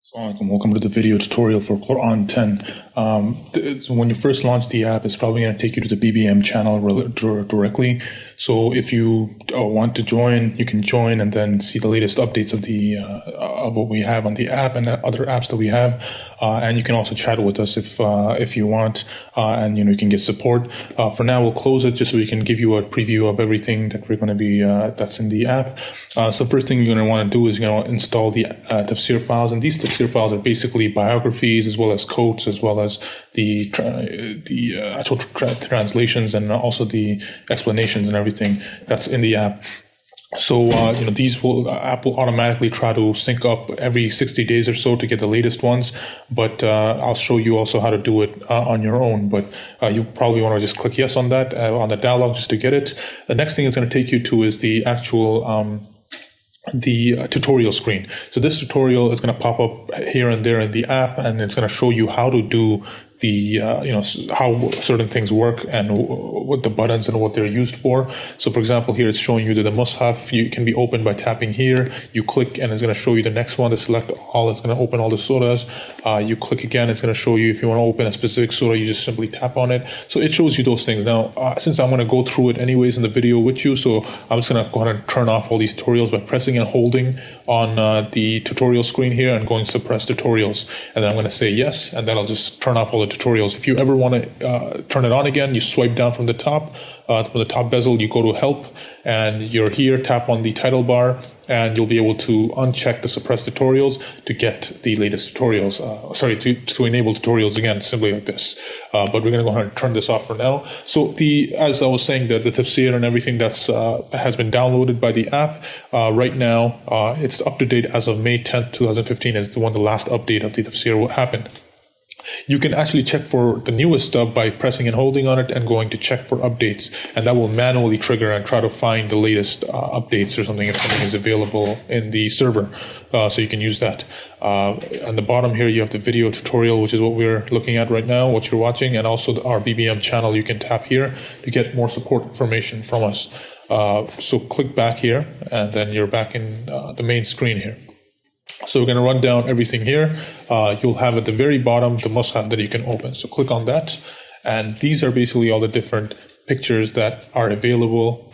Assalamu alaikum. Welcome to the video tutorial for Quran10. So when you first launch the app, it's probably going to take you to the BBM channel directly. So if you want to join, you can join and then see the latest updates of the of what we have on the app and other apps that we have. And you can also chat with us if you want, and you can get support. For now, we'll close it just so we can give you a preview of everything that we're going to be that's in the app. So the first thing you're going to want to do is you're going to install the Tafseer files, and these Tafseer files are basically biographies as well as quotes, as well as the actual translations and also the explanations and everything that's in the app. So these app will automatically try to sync up every 60 days or so to get the latest ones, but I'll show you also how to do it on your own. But you probably want to just click yes on that on the dialog just to get it. The next thing it's going to take you to is the actual tutorial screen. So this tutorial is going to pop up here and there in the app, and it's going to show you how to do the how certain things work and what the buttons and what they're used for. So for example, here it's showing you that the mushaf can be opened by tapping here. You click and it's going to show you the next one. To select all, it's going to open all the surahs. You click again, it's going to show you if you want to open a specific surah, you just simply tap on it. So it shows you those things. Now since I'm going to go through it anyways in the video with you, so I'm just going to go ahead and turn off all these tutorials by pressing and holding on the tutorial screen here and going suppress tutorials, and then I'm going to say yes, and then I'll just turn off all the tutorials. If you ever want to turn it on again, you swipe down from the top bezel, you go to help, and you're here, tap on the title bar, and you'll be able to uncheck the suppress tutorials to get the latest tutorials, to enable tutorials again, simply like this. But we're going to go ahead and turn this off for now. So as I was saying, the Tafseer and everything that's has been downloaded by the app, right now, it's up to date as of May 10th, 2015 is the last update of the Tafseer happened. You can actually check for the newest stuff by pressing and holding on it and going to check for updates, and that will manually trigger and try to find the latest updates or something if something is available in the server. So you can use that. On the bottom here, you have the video tutorial, which is what we're looking at right now, what you're watching, and also our BBM channel. You can tap here to get more support information from us. So click back here, and then you're back in the main screen here. So we're going to run down everything here. You'll have at the very bottom the mushaf that you can open. So click on that. And these are basically all the different pictures that are available,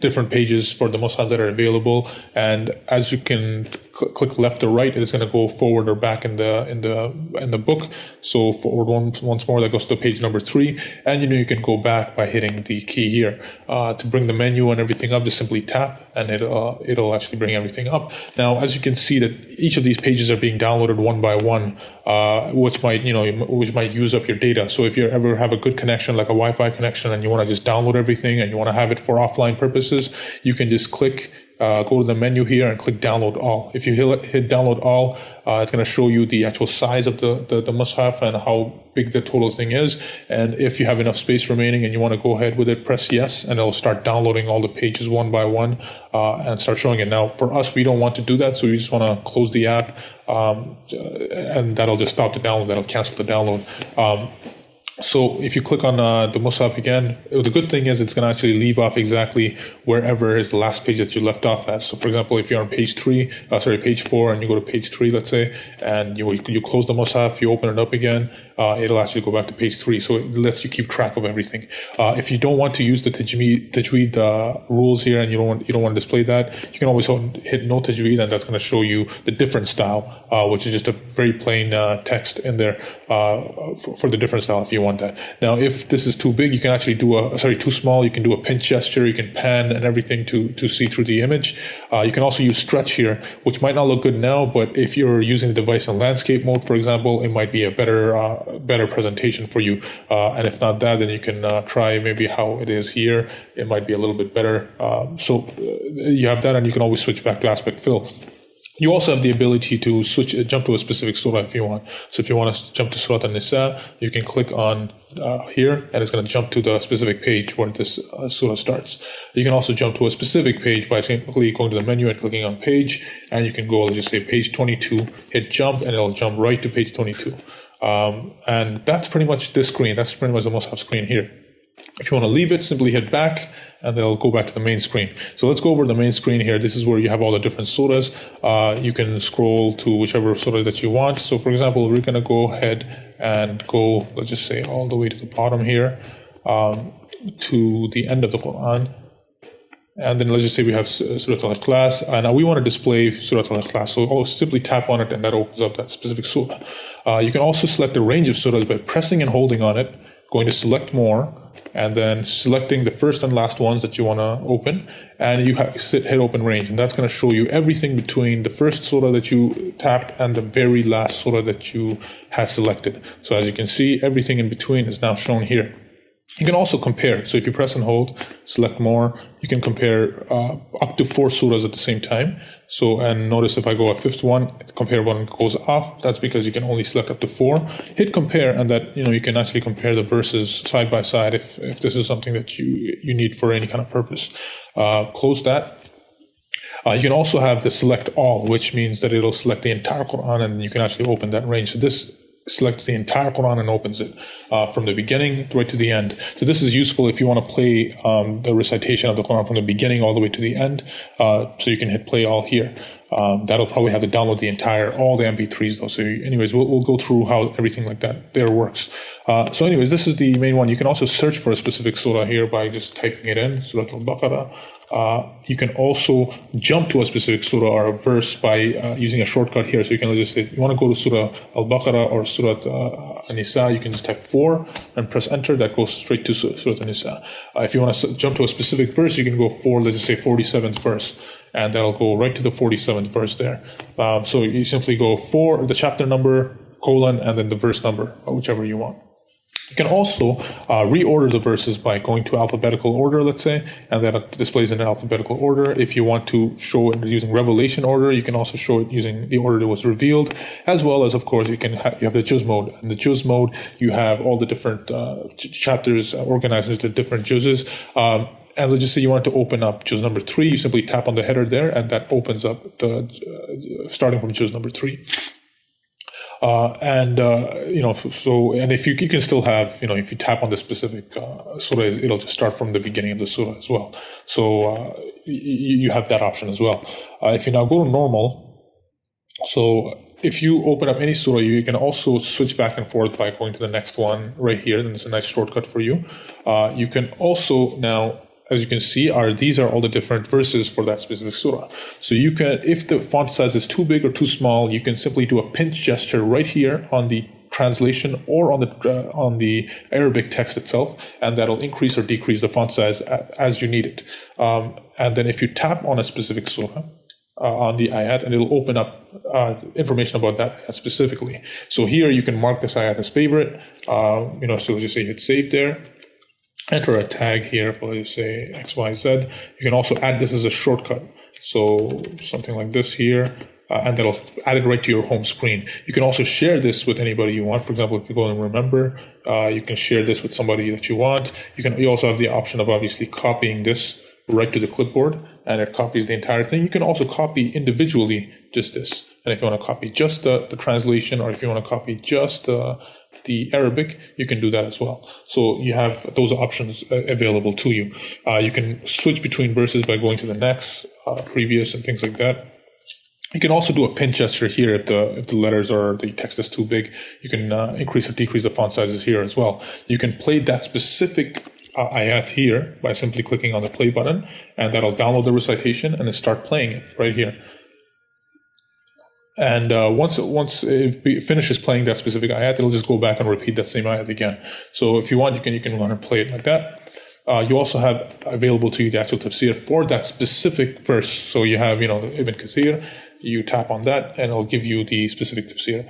different pages for the mushaf that are available. And as you can click left or right, it's going to go forward or back in the book. So forward once more, that goes to page number 3. And you can go back by hitting the key here. To bring the menu and everything up, just simply tap, and it'll actually bring everything up. Now, as you can see, that each of these pages are being downloaded one by one, which might use up your data. So if you ever have a good connection, like a Wi-Fi connection, and you want to just download everything and you want to have it for offline purposes, you can just click, go to the menu here and click download all. If you hit download all, it's going to show you the actual size of the mushaf and how big the total thing is. And if you have enough space remaining and you want to go ahead with it, press yes, and it'll start downloading all the pages one by one and start showing it. Now, for us, we don't want to do that, so we just want to close the app, and that'll just stop the download. That'll cancel the download. So if you click on the mushaf again, the good thing is it's going to actually leave off exactly wherever is the last page that you left off at. So for example, if you're on page 4, and you go to page 3, let's say, and you close the mushaf, you open it up again, it'll actually go back to page 3. So it lets you keep track of everything. If you don't want to use the tajweed rules here, and you don't want to display that, you can always hit no tajweed, and that's going to show you the different style, which is just a very plain text in there for the different style if you want that. Now, if this is too big, you can actually too small, you can do a pinch gesture, you can pan and everything to see through the image. You can also use stretch here, which might not look good now, but if you're using the device in landscape mode, for example, it might be a better presentation for you. And if not that, then you can try maybe how it is here. It might be a little bit better. So you have that, and you can always switch back to aspect fill. You also have the ability to jump to a specific surah if you want. So if you want to jump to Surah An-Nisa, you can click on here, and it's going to jump to the specific page where this surah starts. You can also jump to a specific page by simply going to the menu and clicking on page, and you can go, let's just say page 22, hit jump, and it'll jump right to page 22. And that's pretty much this screen. That's pretty much the mushaf screen here. If you want to leave it, simply hit back and they'll go back to the main screen. So let's go over the main screen here. This is where you have all the different surahs. You can scroll to whichever surah that you want. So for example, we're going to go ahead and go, let's just say all the way to the bottom here, to the end of the Quran. And then let's just say we have Surah Al-Ikhlas, and now we want to display Surah Al-Ikhlas. So I'll simply tap on it and that opens up that specific surah. You can also select a range of surahs by pressing and holding on it, going to select more, and then selecting the first and last ones that you want to open, and you hit open range, and that's going to show you everything between the first surah that you tapped and the very last surah that you had selected. So as you can see, everything in between is now shown here. You can also compare. So if you press and hold, select more, you can compare up to 4 surahs at the same time. So, and notice if I go a fifth one, compare one goes off. That's because you can only select up to 4. Hit compare, and that, you can actually compare the verses side by side if this is something that you need for any kind of purpose. Close that. You can also have the select all, which means that it'll select the entire Quran and you can actually open that range. So this selects the entire Quran and opens it from the beginning right to the end. So this is useful if you want to play the recitation of the Quran from the beginning all the way to the end. So you can hit play all here. That'll probably have to download all the MP3s though. So anyways, we'll go through how everything like that there works. So anyways, this is the main one. You can also search for a specific surah here by just typing it in, Surah Al-Baqarah. You can also jump to a specific surah or a verse by using a shortcut here. So you can just say, you want to go to Surah Al-Baqarah or Surah An-Nisa, you can just type 4 and press enter. That goes straight to Surah An-Nisa. If you want to jump to a specific verse, you can go let's just say 47th verse, and that'll go right to the 47th verse there. So you simply go the chapter number, colon, and then the verse number, whichever you want. You can also reorder the verses by going to alphabetical order, let's say, and then it displays in alphabetical order. If you want to show it using revelation order, you can also show it using the order that was revealed, as well as, of course, you have the juz mode. In the juz mode, you have all the different chapters organized into different juzzes. And let's just say you want to open up juz number 3, you simply tap on the header there, and that opens up starting from juz number 3. And if you can still have, if you tap on the specific surah, it'll just start from the beginning of the surah as well. So you have that option as well. If you now go to normal, so if you open up any surah, you can also switch back and forth by going to the next one right here. Then it's a nice shortcut for you. You can also now, as you can see, these are all the different verses for that specific surah. So you can, if the font size is too big or too small, you can simply do a pinch gesture right here on the translation or on the Arabic text itself, and that'll increase or decrease the font size as you need it. And then if you tap on a specific surah, on the ayat, and it'll open up information about that ayat specifically. So here you can mark this ayat as favorite. So just say hit save there. Enter a tag here for, let's say, XYZ. You can also add this as a shortcut. So something like this here, and that'll add it right to your home screen. You can also share this with anybody you want. For example, if you go and remember, you can share this with somebody that you want. You also have the option of obviously copying this right to the clipboard, and it copies the entire thing. You can also copy individually just this. And if you want to copy just the translation, or if you want to copy just the Arabic, you can do that as well. So you have those options available to you. You can switch between verses by going to the next, previous, and things like that. You can also do a pinch gesture here if the letters or the text is too big. You can increase or decrease the font sizes here as well. You can play that specific ayat here by simply clicking on the play button, and that'll download the recitation and then start playing it right here. And once it finishes playing that specific ayat, it'll just go back and repeat that same ayat again. So if you want, you can run and play it like that. You also have available to you the actual tafsir for that specific verse. So you have, Ibn Kathir, you tap on that and it'll give you the specific tafsir.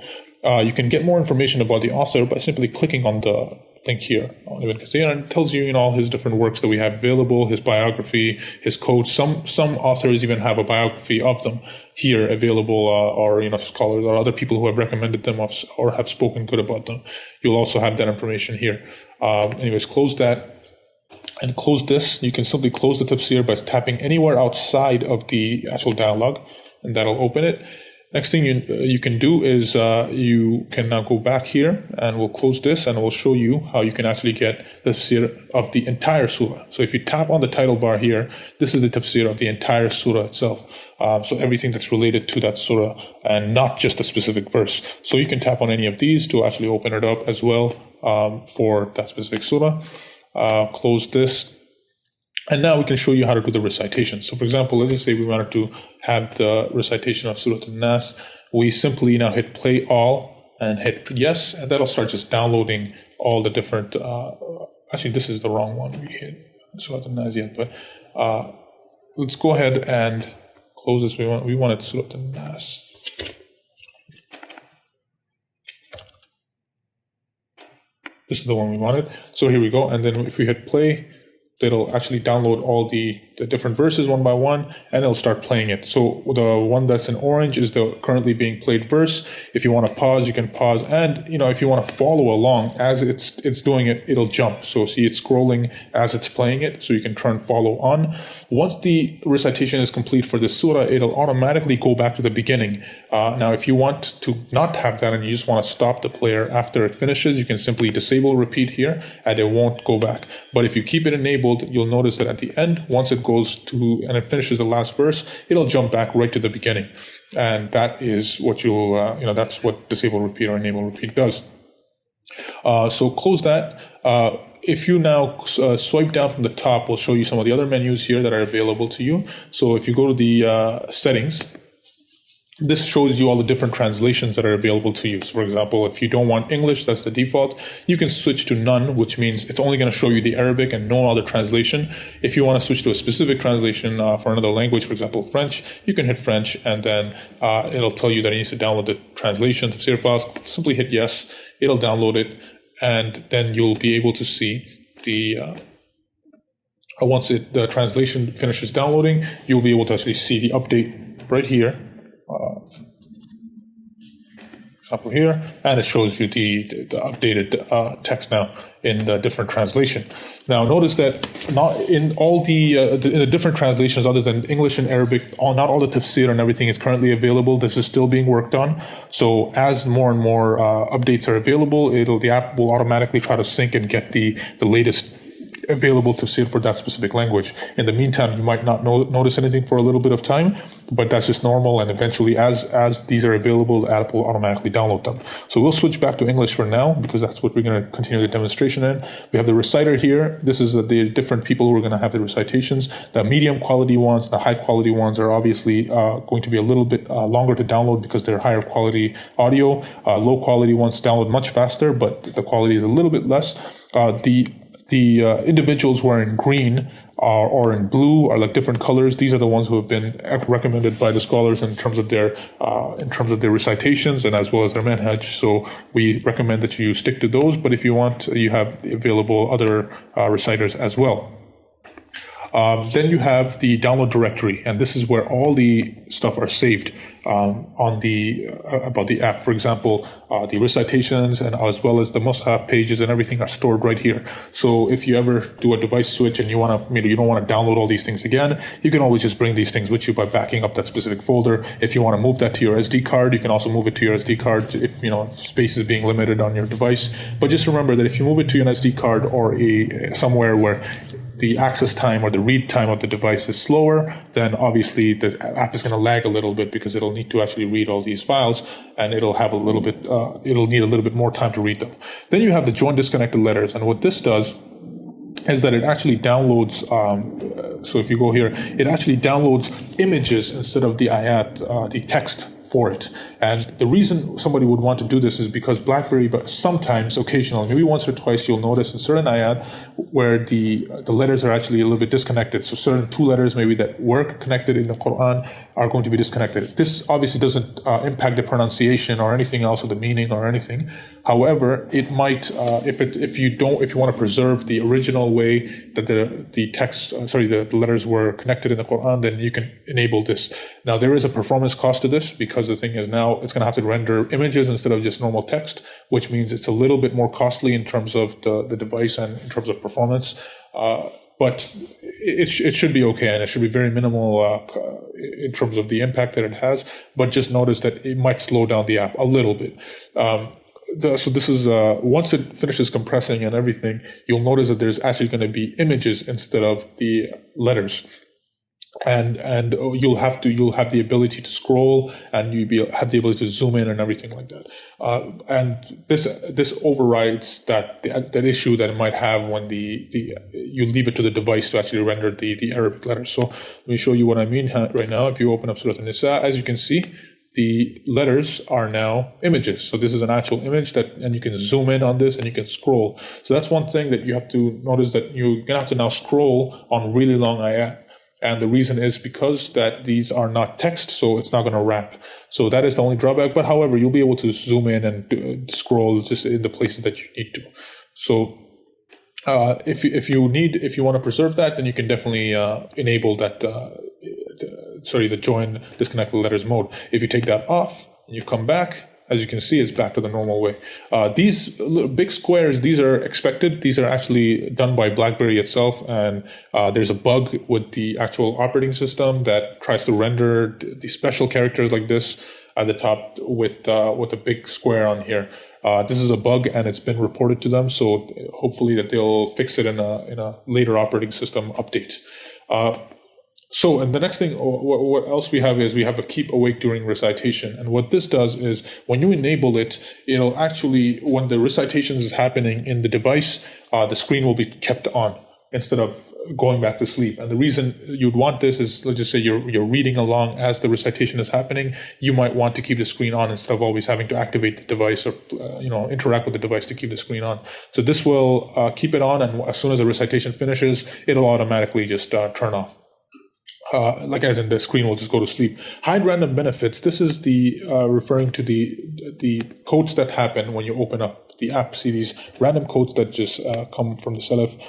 You can get more information about the author by simply clicking on the link here on Ibn Kathir, and it tells you, all his different works that we have available, his biography, his quotes. Some authors even have a biography of them here available, or scholars or other people who have recommended them or have spoken good about them. You'll also have that information here. Anyways, close that. And close this. You can simply close the tafsir by tapping anywhere outside of the actual dialogue, and that'll open it. Next thing you can do is you can now go back here, and we'll close this, and we'll show you how you can actually get the tafsir of the entire surah. So if you tap on the title bar here, this is the tafsir of the entire surah itself. So everything that's related to that surah, and not just a specific verse. So you can tap on any of these to actually open it up as well for that specific surah. Close this. And now we can show you how to do the recitation. So for example, let's just say we wanted to have the recitation of Surah An-Nas. We simply now hit play all and hit yes, and that'll start just downloading all the different, actually this is the wrong one. We hit Surah An-Nas yet, but let's go ahead and close this. We wanted Surah An-Nas. This is the one we wanted. So here we go. And then if we hit play, it'll actually download all the different verses one by one, and it'll start playing it. So the one that's in orange is the currently being played verse. If you want to pause, you can pause. And, if you want to follow along as it's doing it, it'll jump. So see, it's scrolling as it's playing it. So you can turn follow on. Once the recitation is complete for this surah, it'll automatically go back to the beginning. Now, if you want to not have that and you just want to stop the player after it finishes, you can simply disable repeat here, and it won't go back. But if you keep it enabled, you'll notice that at the end, once it goes to and it finishes the last verse, it'll jump back right to the beginning. And that is what you'll, that's what disable repeat or enable repeat does. So close that. If you now swipe down from the top, we'll show you some of the other menus here that are available to you. So if you go to the settings, this shows you all the different translations that are available to you. So for example, if you don't want English, that's the default. You can switch to none, which means it's only going to show you the Arabic and no other translation. If you want to switch to a specific translation for another language, for example, French, you can hit French, and then it'll tell you that it needs to download the translation tafsir files. Simply hit yes, it'll download it, and then you'll be able to see the once the translation finishes downloading, you'll be able to actually see the update right here. Example here, and it shows you the updated text now in the different translation. Now notice that not in all in the different translations other than English and Arabic, not all the tafsir and everything is currently available. This is still being worked on. So as more and more updates are available, the app will automatically try to sync and get the latest available tafsir for that specific language. In the meantime, you might not notice anything for a little bit of time, but that's just normal, and eventually as these are available, the app will automatically download them. So we'll switch back to English for now, because that's what we're going to continue the demonstration in. We have the reciter here. This is the different people who are going to have the recitations. The medium quality ones, the high quality ones are obviously going to be a little bit longer to download because they're higher quality audio. Low quality ones download much faster, but the quality is a little bit less. The individuals who are in green or in blue are like different colors. These are the ones who have been recommended by the scholars in terms of their recitations and as well as their manhaj. So we recommend that you stick to those. But if you want, you have available other reciters as well. Then you have the download directory, and this is where all the stuff are saved about the app. For example, the recitations and as well as the mushaf pages and everything are stored right here. So if you ever do a device switch and you don't want to download all these things again, you can always just bring these things with you by backing up that specific folder. If you want to move that to your SD card, you can also move it to your SD card if space is being limited on your device. But just remember that if you move it to an SD card or somewhere where the access time or the read time of the device is slower, then obviously the app is going to lag a little bit because it'll need to actually read all these files, and it'll need a little bit more time to read them. Then you have the join disconnected letters, and what this does is that it actually downloads, so if you go here, it actually downloads images instead of the ayat, the text for it. And the reason somebody would want to do this is because BlackBerry, but sometimes, occasionally, maybe once or twice, you'll notice in certain ayat where the letters are actually a little bit disconnected. So certain two letters maybe that were connected in the Quran are going to be disconnected. This obviously doesn't impact the pronunciation or anything else or the meaning or anything. However, it might, if you want to preserve the original way that the letters were connected in the Quran, then you can enable this. Now, there is a performance cost to this because the thing is now it's going to have to render images instead of just normal text, which means it's a little bit more costly in terms of the device and in terms of performance. but it should be okay, and it should be very minimal in terms of the impact that it has. But just notice that it might slow down the app a little bit. So this is once it finishes compressing and everything, you'll notice that there's actually going to be images instead of the letters. And you'll have the ability to scroll, and have the ability to zoom in and everything like that. And this overrides that issue that it might have when you leave it to the device to actually render the Arabic letters. So let me show you what I mean right now. If you open up Surah An-Nisa, as you can see, the letters are now images. So this is an actual image and you can zoom in on this and you can scroll. So that's one thing that you have to notice, that you're gonna have to now scroll on really long ayat. And the reason is because that these are not text, so it's not going to wrap. So that is the only drawback. But however, you'll be able to zoom in and scroll just in the places that you need to. So if you want to preserve that, then you can definitely enable that. The join disconnect letters mode. If you take that off and you come back, as you can see, it's back to the normal way. These big squares, these are expected. These are actually done by BlackBerry itself. And there's a bug with the actual operating system that tries to render the special characters like this at the top with a big square on here. This is a bug, and it's been reported to them. So hopefully that they'll fix it in a later operating system update. And the next thing, what else we have is we have a keep awake during recitation. And what this does is when you enable it, it'll actually, when the recitation is happening in the device, the screen will be kept on instead of going back to sleep. And the reason you'd want this is, let's just say you're reading along as the recitation is happening. You might want to keep the screen on instead of always having to activate the device or interact with the device to keep the screen on. So this will keep it on, and as soon as the recitation finishes, it'll automatically just turn off. Like as in the screen will just go to sleep. Hide random benefits. This is referring to the codes that happen when you open up the app. See these random codes that just come from the Salaf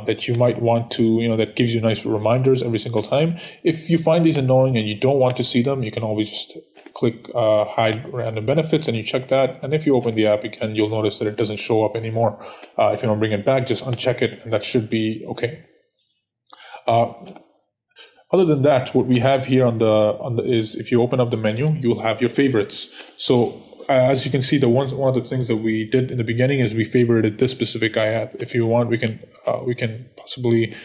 that you might want to, that gives you nice reminders every single time. If you find these annoying and you don't want to see them, you can always just click hide random benefits and you check that. And if you open the app again, you'll notice that it doesn't show up anymore. If you don't bring it back, just uncheck it and that should be okay. Other than that, what we have here on the is if you open up the menu, you'll have your favorites. So as you can see, one of the things that we did in the beginning is we favorited this specific ayat. If you want, we can possibly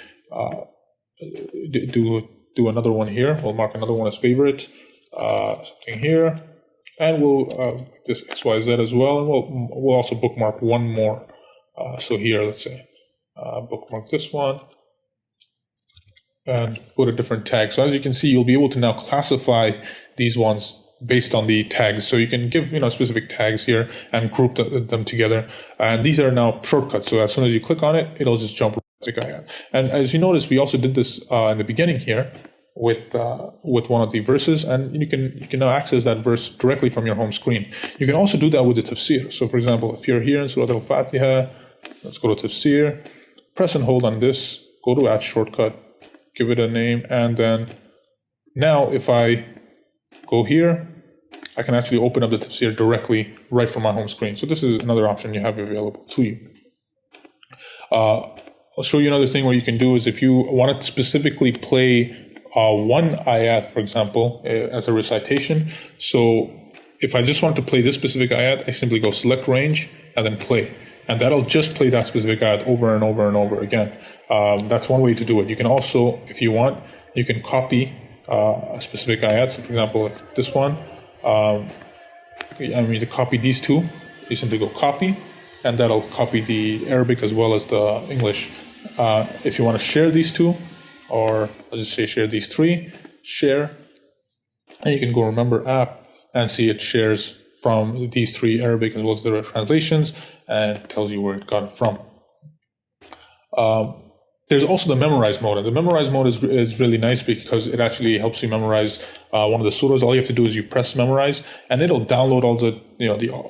do another one here. We'll mark another one as favorite, something here, and we'll this XYZ as well, and we'll also bookmark one more. So here, let's say bookmark this one. And put a different tag. So as you can see, you'll be able to now classify these ones based on the tags. So you can give specific tags here and group them together. And these are now shortcuts. So as soon as you click on it, it'll just jump right to the guy. And as you notice, we also did this in the beginning here with one of the verses, and you can now access that verse directly from your home screen. You can also do that with the Tafseer. So for example, if you're here in Surah Al-Fatiha, let's go to Tafseer, press and hold on this, go to add shortcut, give it a name, and then now if I go here, I can actually open up the Tafseer directly right from my home screen. So this is another option you have available to you. I'll show you another thing where you can do is if you want to specifically play one ayat, for example, as a recitation. So if I just want to play this specific ayat, I simply go select range and then play. And that'll just play that specific ayat over and over and over again. That's one way to do it. You can also, if you want, you can copy a specific ayat. So for example, if this one, to copy these two, you simply go copy, and that'll copy the Arabic as well as the English. If you want to share these two, or let's just say share these three, share, and you can go remember app and see it shares from these three Arabic as well as the translations, and tells you where it got it from. There's also the memorize mode, and the memorize mode is really nice because it actually helps you memorize one of the surahs, all you have to do is you press memorize, and it'll download all the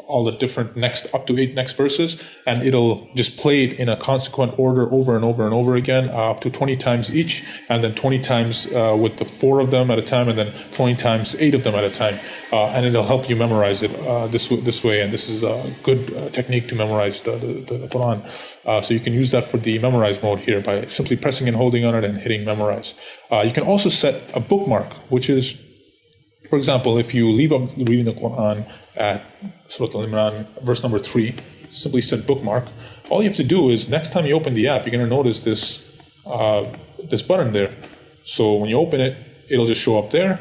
all the different next up to 8 next verses, and it'll just play it in a consequent order over and over and over again, up to 20 times each, and then 20 times with the 4 of them at a time, and then 20 times 8 of them at a time, and it'll help you memorize it this way. And this is a good technique to memorize the Quran. So you can use that for the memorize mode here by simply pressing and holding on it and hitting memorize. You can also set a bookmark, which is, for example, if you leave up reading the Quran at Surah Al-Imran, verse number 3, simply set bookmark. All you have to do is, next time you open the app, you're going to notice this this button there. So when you open it, it'll just show up there.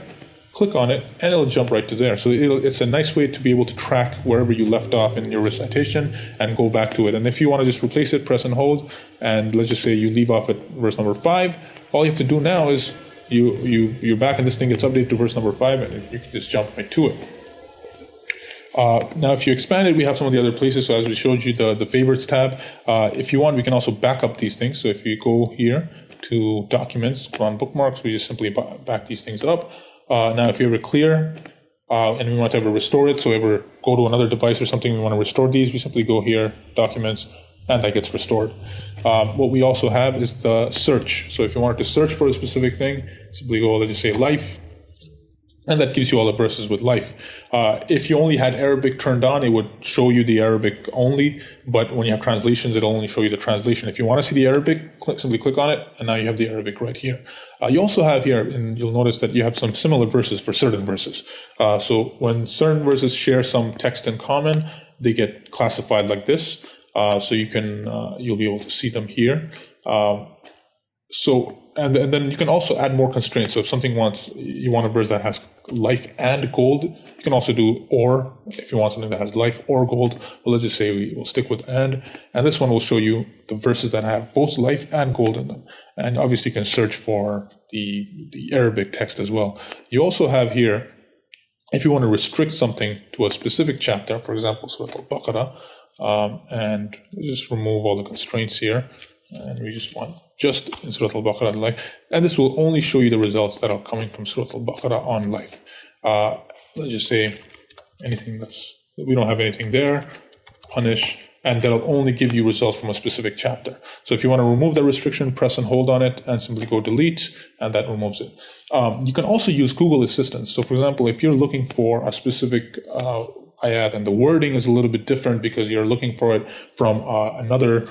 Click on it, and it'll jump right to there. So it's a nice way to be able to track wherever you left off in your recitation and go back to it. And if you want to just replace it, press and hold. And let's just say you leave off at verse number 5. All you have to do now is you're back, and this thing gets updated to verse number 5, and you can just jump right to it. Now, if you expand it, we have some of the other places. So as we showed you, the favorites tab. If you want, we can also back up these things. So if you go here to documents, Quran bookmarks, we just simply back these things up. Now, if you ever clear and we want to ever restore it, so ever go to another device or something, we want to restore these, we simply go here, documents, and that gets restored. What we also have is the search. So if you wanted to search for a specific thing, simply go, let's just say life, and that gives you all the verses with life. If you only had Arabic turned on, it would show you the Arabic only, but when you have translations, it'll only show you the translation. If you want to see the Arabic, simply click on it, and now you have the Arabic right here. You also have here, and you'll notice that you have some similar verses for certain verses. So when certain verses share some text in common, they get classified like this. So you'll be able to see them here. And then you can also add more constraints. So if you want a verse that has life and gold, you can also do or. If you want something that has life or gold, well, let's just say we will stick with and this one will show you the verses that have both life and gold in them. And obviously you can search for the Arabic text as well. You also have here, if you want to restrict something to a specific chapter, for example, Surah Al-Baqarah, and just remove all the constraints here. And we just want just in Surah Al-Baqarah life. And this will only show you the results that are coming from Surah Al-Baqarah on life. Let's just say we don't have anything there, punish, and that'll only give you results from a specific chapter. So if you want to remove that restriction, press and hold on it and simply go delete, and that removes it. You can also use Google Assistant. So for example, if you're looking for a specific ayat and the wording is a little bit different because you're looking for it from another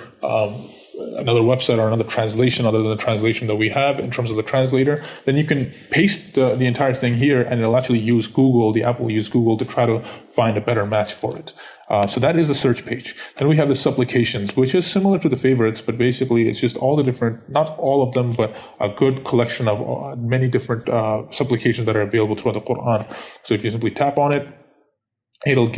website or another translation other than the translation that we have in terms of the translator, then you can paste the entire thing here, and it'll actually use Google. The app will use Google to try to find a better match for it. So that is the search page. Then we have the supplications, which is similar to the favorites, but basically it's just all the different, not all of them, but a good collection of many different supplications that are available throughout the Quran. So if you simply tap on it, it'll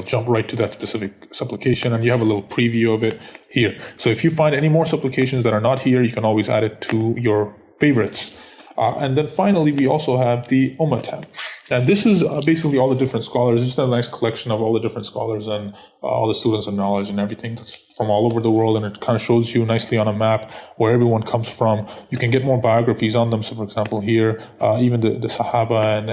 jump right to that specific supplication, and you have a little preview of it here. So if you find any more supplications that are not here, you can always add it to your favorites. And then finally, we also have the Ummah tab. And this is basically all the different scholars. It's just a nice collection of all the different scholars and all the students of knowledge and everything that's from all over the world. And it kind of shows you nicely on a map where everyone comes from. You can get more biographies on them. So, for example, here, even the Sahaba and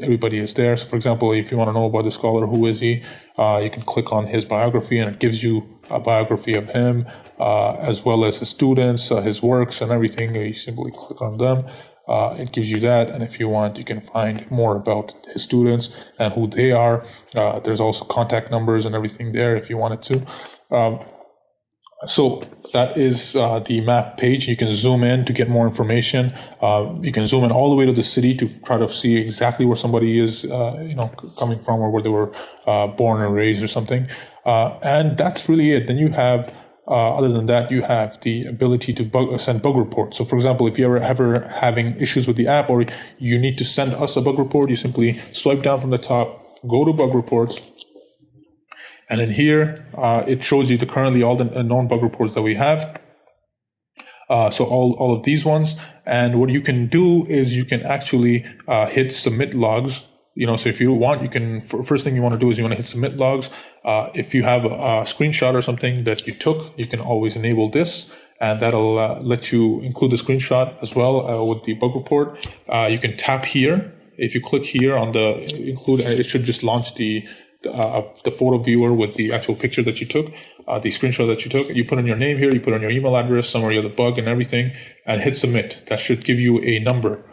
everybody is there. So, for example, if you want to know about the scholar, who is he, you can click on his biography, and it gives you a biography of him, as well as his students, his works and everything. You simply click on them. It gives you that, and if you want, you can find more about his students and who they are. There's also contact numbers and everything there if you wanted to. So that is the map page. You can zoom in to get more information. You can zoom in all the way to the city to try to see exactly where somebody is, coming from, or where they were born or raised or something. And that's really it. Then you have, other than that, you have the ability to send bug reports. So, for example, if you're ever having issues with the app, or you need to send us a bug report, you simply swipe down from the top, go to bug reports. And then here, it shows you currently all the known bug reports that we have. So all of these ones. And what you can do is you can actually hit submit logs. So if you want, you can, first thing you want to do is you want to hit submit logs. If you have a screenshot or something that you took, you can always enable this, and that'll let you include the screenshot as well with the bug report. You can tap here If you click here on the include, it should just launch the photo viewer with the actual picture that you took, the screenshot that you took. You put in your name here, you put in your email address, summary of the bug and everything, and hit submit. That should give you a number.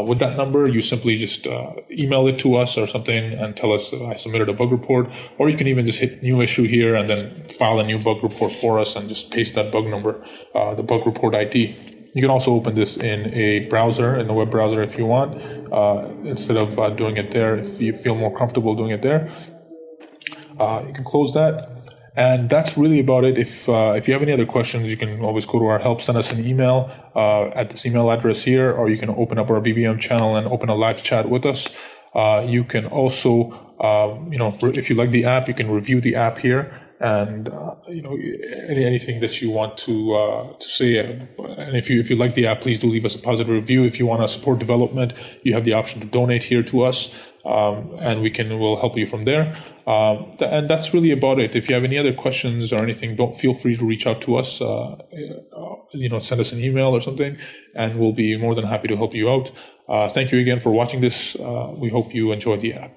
With that number, you simply just email it to us or something and tell us I submitted a bug report, or you can even just hit new issue here and then file a new bug report for us and just paste that bug number, the bug report ID. You can also open this in a browser, in a web browser if you want, instead of doing it there. If you feel more comfortable doing it there, you can close that. And that's really about it. If you have any other questions, you can always go to our help, send us an email at this email address here, or you can open up our BBM channel and open a live chat with us. You can also, if you like the app, you can review the app here. And anything that you want to say, and if you like the app, please do leave us a positive review. If you want to support development, you have the option to donate here to us, and we'll help you from there. And that's really about it. If you have any other questions or anything, don't feel free to reach out to us. Send us an email or something, and we'll be more than happy to help you out. Thank you again for watching this. We hope you enjoyed the app.